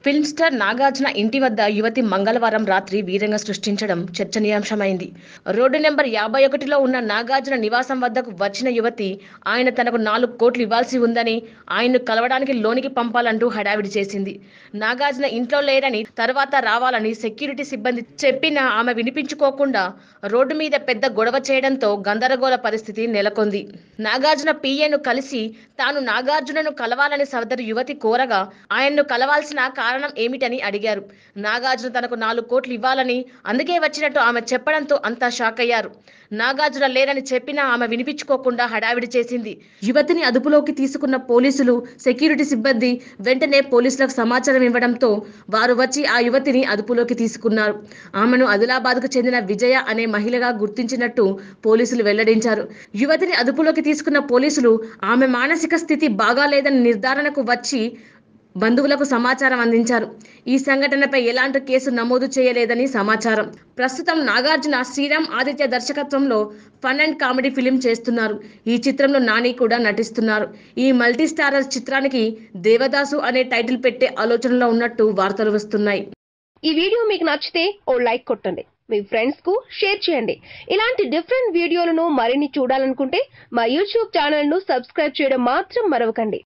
Film star Nagarjuna ఇంటి వద్ద యువతి మంగళవారం రాత్రి వీరంగా సృష్టించడం చర్చనీయాంశమైంది. రోడ్డు నెంబర్ 51లో ఉన్న నాగార్జున నివాసం వద్దకు వచ్చిన యువతి ఆయన తనకు 4 కోట్లు ఇవ్వాల్సి ఉందని, ఆయన్ను కలవడానికి లోనికి పంపాలంటూ హడావిడి చేసింది. నాగార్జున ఇంట్లో లేరని, తర్వాత రావాలని సెక్యూరిటీ సిబ్బంది చెప్పినా ఆమె వినిపించుకోకుండా రోడ్డు మీద పెద్ద గొడవ చేయడంతో గందరగోళ పరిస్థితి నెలకొంది. నాగార్జున పిఏను కలిసి తాను నాగార్జునను కలవాలని సదరు యువతి కోరగా ఆయన్ను కలవాల్సిన కారణం ఏమిటని అడిగారు. నాగార్జున తనకు 4 కోట్లు ఇవ్వాలని, అందుకే వచ్చినట్టు ఆమె చెప్పడంతో అంతా షాక్ అయ్యారు. నాగార్జున లేరని చెప్పినా ఆమె వినిపించుకోకుండా హడావిడి చేసింది. యువతిని అదుపులోకి తీసుకున్న పోలీసులు, సెక్యూరిటీ సిబ్బంది వెంటనే పోలీసులకు సమాచారం ఇవ్వడంతో వారు వచ్చి ఆ యువతిని అదుపులోకి తీసుకున్నారు. ఆమెను ఆదిలాబాద్కు చెందిన విజయ అనే మహిళగా గుర్తించినట్టు పోలీసులు వెల్లడించారు. యువతిని అదుపులోకి తీసుకున్న పోలీసులు ఆమె మానసిక స్థితి బాగాలేదని నిర్ధారణకు వచ్చి బంధువులకు సమాచారం అందించారు. ఈ సంఘటనపై ఎలాంటి కేసు నమోదు చేయలేదని సమాచారం. ప్రస్తుతం నాగార్జున శ్రీరామ్ ఆదిత్య దర్శకత్వంలో ఫన్ అండ్ కామెడీ ఫిలిం చేస్తున్నారు. ఈ చిత్రంలో నాని కూడా నటిస్తున్నారు. ఈ మల్టీ స్టారర్ చిత్రానికి దేవదాసు అనే టైటిల్ పెట్టే ఆలోచనలో ఉన్నట్టు వార్తలు వస్తున్నాయి. ఈ వీడియో మీకు నచ్చితే ఓ లైక్ కొట్టండి, మీ ఫ్రెండ్స్ కు షేర్ చేయండి. ఇలాంటి డిఫరెంట్ వీడియోలను మరిన్ని చూడాలనుకుంటే మా యూట్యూబ్ ఛానల్ ను సబ్స్క్రైబ్ చేయడం మాత్రం మరవకండి.